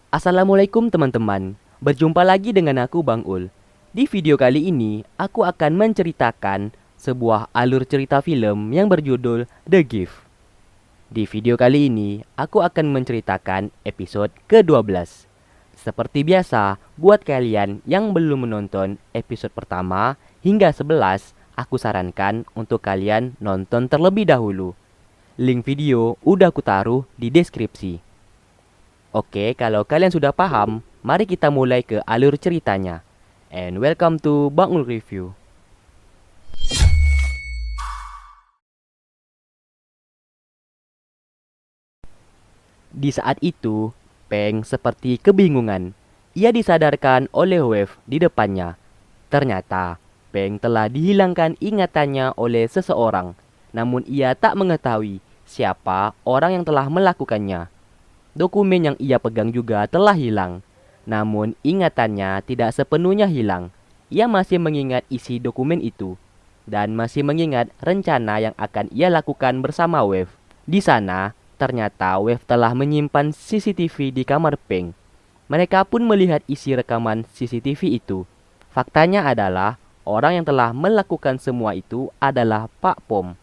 Assalamualaikum teman-teman, berjumpa lagi dengan aku Bang Ul. Di video kali ini, aku akan menceritakan sebuah alur cerita film yang berjudul The Gift. Di video kali ini, aku akan menceritakan episode ke-12. Seperti biasa, buat kalian yang belum menonton episode pertama hingga 11, aku sarankan untuk kalian nonton terlebih dahulu. Link video udah aku taruh di deskripsi. Oke, kalau kalian sudah paham, mari kita mulai ke alur ceritanya. And welcome to Bang Ul Review. Di saat itu, Peng seperti kebingungan. Ia disadarkan oleh Wave di depannya. Ternyata, Peng telah dihilangkan ingatannya oleh seseorang. Namun ia tak mengetahui siapa orang yang telah melakukannya. Dokumen yang ia pegang juga telah hilang. Namun ingatannya tidak sepenuhnya hilang. Ia masih mengingat isi dokumen itu dan masih mengingat rencana yang akan ia lakukan bersama Wave. Di sana, ternyata Wave telah menyimpan CCTV di kamar Peng. Mereka pun melihat isi rekaman CCTV itu. Faktanya adalah orang yang telah melakukan semua itu adalah Pak Pom.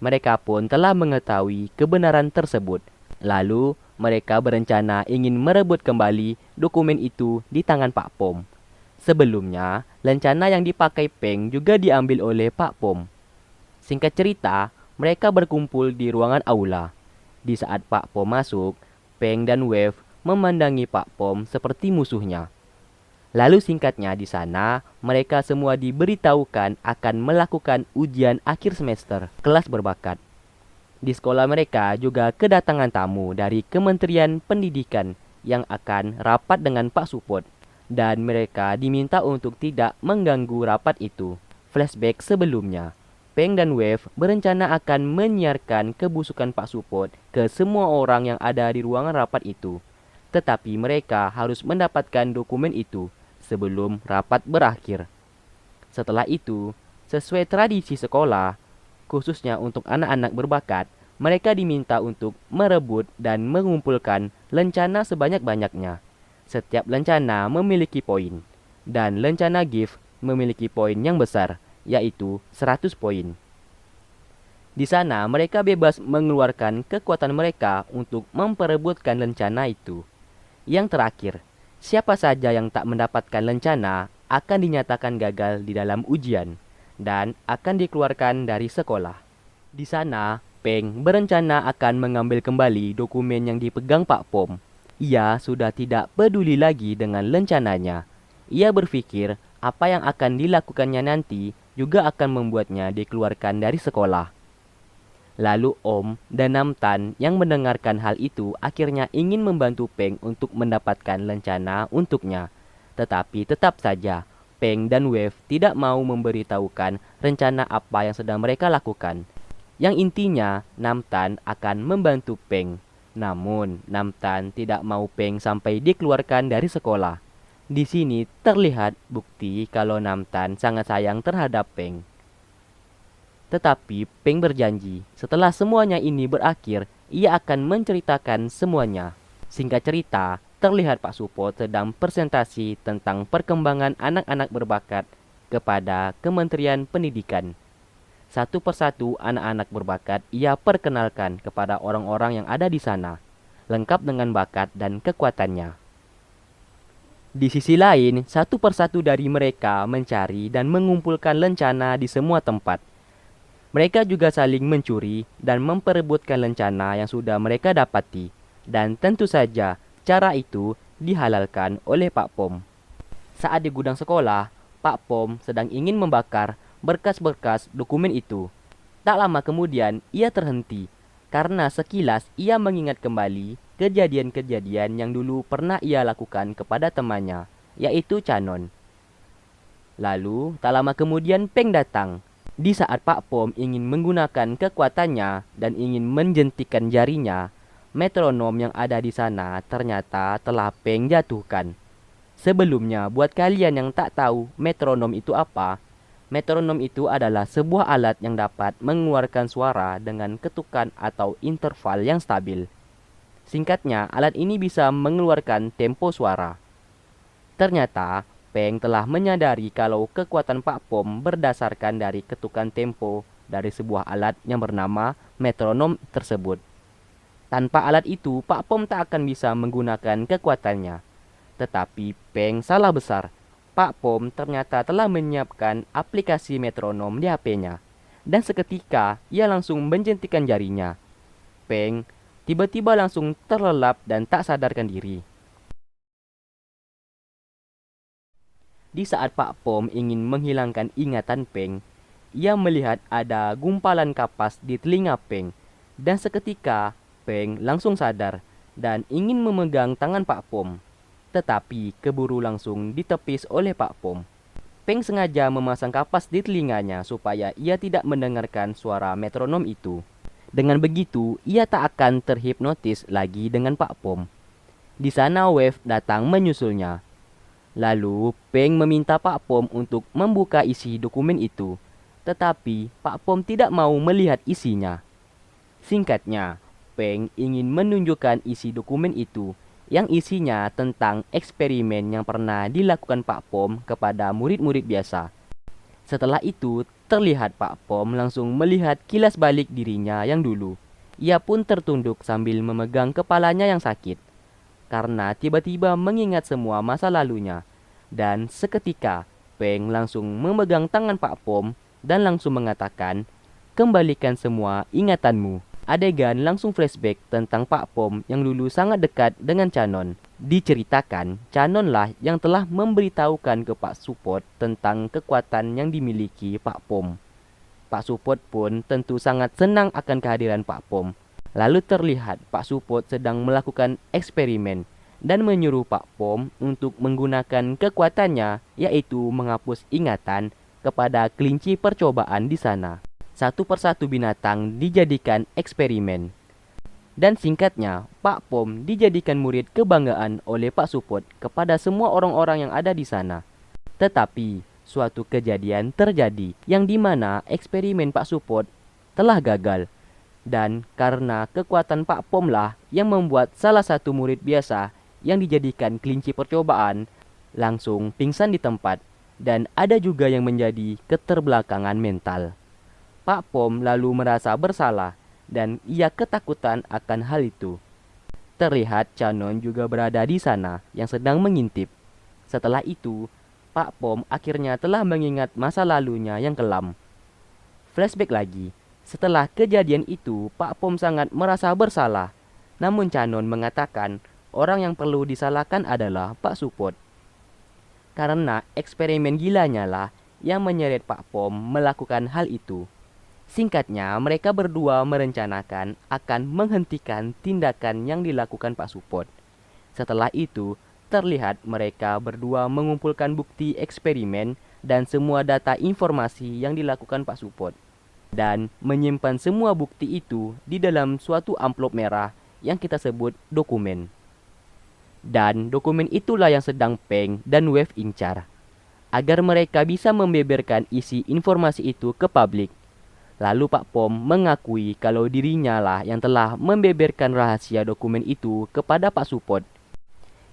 Mereka pun telah mengetahui kebenaran tersebut. Lalu, mereka berencana ingin merebut kembali dokumen itu di tangan Pak Pom. Sebelumnya, lencana yang dipakai Peng juga diambil oleh Pak Pom. Singkat cerita, mereka berkumpul di ruangan aula. Di saat Pak Pom masuk, Peng dan Wave memandangi Pak Pom seperti musuhnya. Lalu singkatnya di sana, mereka semua diberitahukan akan melakukan ujian akhir semester kelas berbakat. Di sekolah mereka juga kedatangan tamu dari Kementerian Pendidikan yang akan rapat dengan Pak Supot. Dan mereka diminta untuk tidak mengganggu rapat itu. Flashback sebelumnya, Peng dan Wave berencana akan menyiarkan kebusukan Pak Supot ke semua orang yang ada di ruangan rapat itu. Tetapi mereka harus mendapatkan dokumen itu sebelum rapat berakhir. Setelah itu, sesuai tradisi sekolah, khususnya untuk anak-anak berbakat, mereka diminta untuk merebut dan mengumpulkan lencana sebanyak-banyaknya. Setiap lencana memiliki poin, dan lencana gift memiliki poin yang besar, yaitu 100 poin. Di sana, mereka bebas mengeluarkan kekuatan mereka untuk memperebutkan lencana itu. Yang terakhir, siapa saja yang tak mendapatkan lencana akan dinyatakan gagal di dalam ujian dan akan dikeluarkan dari sekolah. Di sana, Peng berencana akan mengambil kembali dokumen yang dipegang Pak Pom. Ia sudah tidak peduli lagi dengan lencananya. Ia berpikir apa yang akan dilakukannya nanti juga akan membuatnya dikeluarkan dari sekolah. Lalu Om dan Namtan yang mendengarkan hal itu akhirnya ingin membantu Peng untuk mendapatkan lencana untuknya. Tetapi tetap saja, Peng dan Wave tidak mau memberitahukan rencana apa yang sedang mereka lakukan. Yang intinya, Namtan akan membantu Peng. Namun, Namtan tidak mau Peng sampai dikeluarkan dari sekolah. Di sini terlihat bukti kalau Namtan sangat sayang terhadap Peng. Tetapi Peng berjanji, setelah semuanya ini berakhir, ia akan menceritakan semuanya. Singkat cerita, terlihat Pak Supot sedang presentasi tentang perkembangan anak-anak berbakat kepada Kementerian Pendidikan. Satu persatu anak-anak berbakat ia perkenalkan kepada orang-orang yang ada di sana, lengkap dengan bakat dan kekuatannya. Di sisi lain, satu persatu dari mereka mencari dan mengumpulkan lencana di semua tempat. Mereka juga saling mencuri dan memperebutkan lencana yang sudah mereka dapati. Dan tentu saja, cara itu dihalalkan oleh Pak Pom. Saat di gudang sekolah, Pak Pom sedang ingin membakar berkas-berkas dokumen itu. Tak lama kemudian, ia terhenti karena sekilas ia mengingat kembali kejadian-kejadian yang dulu pernah ia lakukan kepada temannya, yaitu Canon. Lalu, tak lama kemudian Peng datang. Di saat Pak Pom ingin menggunakan kekuatannya dan ingin menjentikan jarinya, metronom yang ada di sana ternyata telah Peng jatuhkan. Sebelumnya, buat kalian yang tak tahu metronom itu apa, metronom itu adalah sebuah alat yang dapat mengeluarkan suara dengan ketukan atau interval yang stabil. Singkatnya, alat ini bisa mengeluarkan tempo suara. Ternyata, Peng telah menyadari kalau kekuatan Pak Pom berdasarkan dari ketukan tempo dari sebuah alat yang bernama metronom tersebut. Tanpa alat itu, Pak Pom tak akan bisa menggunakan kekuatannya. Tetapi Peng salah besar. Pak Pom ternyata telah menyiapkan aplikasi metronom di HP-nya. Dan seketika, ia langsung menjentikan jarinya. Peng tiba-tiba langsung terlelap dan tak sadarkan diri. Di saat Pak Pom ingin menghilangkan ingatan Peng, ia melihat ada gumpalan kapas di telinga Peng. Dan seketika, Peng langsung sadar dan ingin memegang tangan Pak Pom. Tetapi keburu langsung ditepis oleh Pak Pom. Peng sengaja memasang kapas di telinganya supaya ia tidak mendengarkan suara metronom itu. Dengan begitu, ia tak akan terhipnotis lagi dengan Pak Pom. Di sana Wave datang menyusulnya. Lalu, Peng meminta Pak Pom untuk membuka isi dokumen itu. Tetapi, Pak Pom tidak mau melihat isinya. Singkatnya, Peng ingin menunjukkan isi dokumen itu yang isinya tentang eksperimen yang pernah dilakukan Pak Pom kepada murid-murid biasa. Setelah itu, terlihat Pak Pom langsung melihat kilas balik dirinya yang dulu. Ia pun tertunduk sambil memegang kepalanya yang sakit, karena tiba-tiba mengingat semua masa lalunya. Dan seketika, Peng langsung memegang tangan Pak Pom dan langsung mengatakan, "Kembalikan semua ingatanmu." Adegan langsung flashback tentang Pak Pom yang dulu sangat dekat dengan Canon. Diceritakan, Canon lah yang telah memberitahukan ke Pak Supot tentang kekuatan yang dimiliki Pak Pom. Pak Supot pun tentu sangat senang akan kehadiran Pak Pom. Lalu terlihat Pak Supot sedang melakukan eksperimen dan menyuruh Pak Pom untuk menggunakan kekuatannya, yaitu menghapus ingatan kepada kelinci percobaan di sana. Satu persatu binatang dijadikan eksperimen. Dan singkatnya, Pak Pom dijadikan murid kebanggaan oleh Pak Supot kepada semua orang-orang yang ada di sana. Tetapi, suatu kejadian terjadi yang dimana eksperimen Pak Supot telah gagal. Dan karena kekuatan Pak Pom lah yang membuat salah satu murid biasa yang dijadikan kelinci percobaan langsung pingsan di tempat. Dan ada juga yang menjadi keterbelakangan mental. Pak Pom lalu merasa bersalah dan ia ketakutan akan hal itu. Terlihat Canon juga berada di sana yang sedang mengintip. Setelah itu, Pak Pom akhirnya telah mengingat masa lalunya yang kelam. Flashback lagi. Setelah kejadian itu, Pak Pom sangat merasa bersalah. Namun Canon mengatakan orang yang perlu disalahkan adalah Pak Supot. Karena eksperimen gilanya lah yang menyeret Pak Pom melakukan hal itu. Singkatnya, mereka berdua merencanakan akan menghentikan tindakan yang dilakukan Pak Supot. Setelah itu, terlihat mereka berdua mengumpulkan bukti eksperimen dan semua data informasi yang dilakukan Pak Supot. Dan menyimpan semua bukti itu di dalam suatu amplop merah yang kita sebut dokumen. Dan dokumen itulah yang sedang Peng dan Wave incar, agar mereka bisa membeberkan isi informasi itu ke publik. Lalu Pak Pom mengakui kalau dirinya lah yang telah membeberkan rahasia dokumen itu kepada Pak Supot,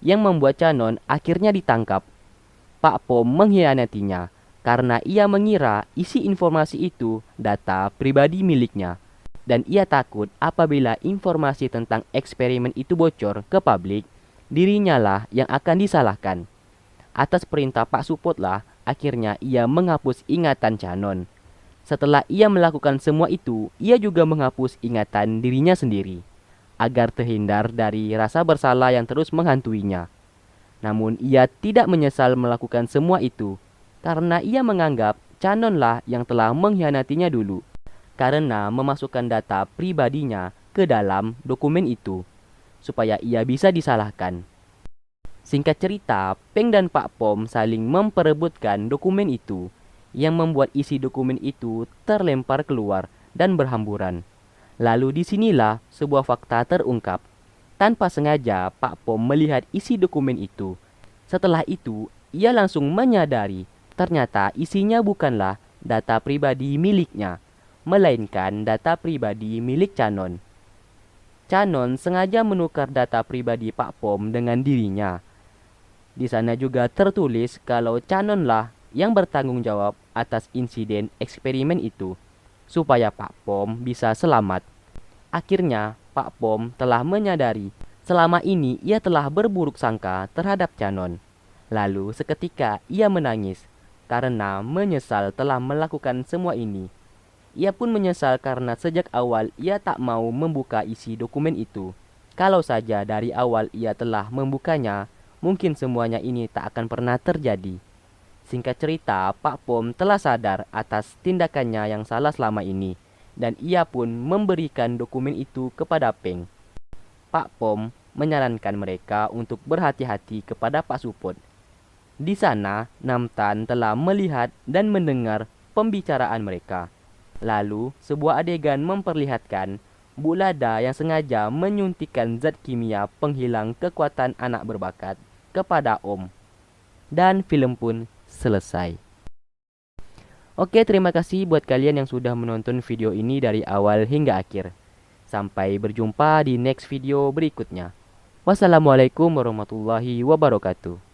yang membuat Canon akhirnya ditangkap. Pak Pom mengkhianatinya karena ia mengira isi informasi itu data pribadi miliknya. Dan ia takut apabila informasi tentang eksperimen itu bocor ke publik, dirinya lah yang akan disalahkan. Atas perintah Pak Supot lah akhirnya ia menghapus ingatan Canon. Setelah ia melakukan semua itu, ia juga menghapus ingatan dirinya sendiri, agar terhindar dari rasa bersalah yang terus menghantuinya. Namun ia tidak menyesal melakukan semua itu, karena ia menganggap Canon lah yang telah mengkhianatinya dulu, karena memasukkan data pribadinya ke dalam dokumen itu, supaya ia bisa disalahkan. Singkat cerita, Peng dan Pak Pom saling memperebutkan dokumen itu, yang membuat isi dokumen itu terlempar keluar dan berhamburan. Lalu disinilah sebuah fakta terungkap. Tanpa sengaja, Pak Pom melihat isi dokumen itu. Setelah itu, ia langsung menyadari ternyata isinya bukanlah data pribadi miliknya, melainkan data pribadi milik Canon. Canon sengaja menukar data pribadi Pak Pom dengan dirinya. Di sana juga tertulis kalau Canon lah yang bertanggung jawab atas insiden eksperimen itu, supaya Pak Pom bisa selamat. Akhirnya, Pak Pom telah menyadari selama ini ia telah berburuk sangka terhadap Canon. Lalu seketika ia menangis karena menyesal telah melakukan semua ini. Ia pun menyesal karena sejak awal ia tak mau membuka isi dokumen itu. Kalau saja dari awal ia telah membukanya, mungkin semuanya ini tak akan pernah terjadi. Singkat cerita, Pak Pom telah sadar atas tindakannya yang salah selama ini, dan ia pun memberikan dokumen itu kepada Peng. Pak Pom menyarankan mereka untuk berhati-hati kepada Pak Supot. Di sana, Namtan telah melihat dan mendengar pembicaraan mereka. Lalu, sebuah adegan memperlihatkan Bu Lada yang sengaja menyuntikkan zat kimia penghilang kekuatan anak berbakat kepada Om. Dan film pun selesai. Oke, terima kasih buat kalian yang sudah menonton video ini dari awal hingga akhir. Sampai berjumpa di next video berikutnya. Wassalamualaikum warahmatullahi wabarakatuh.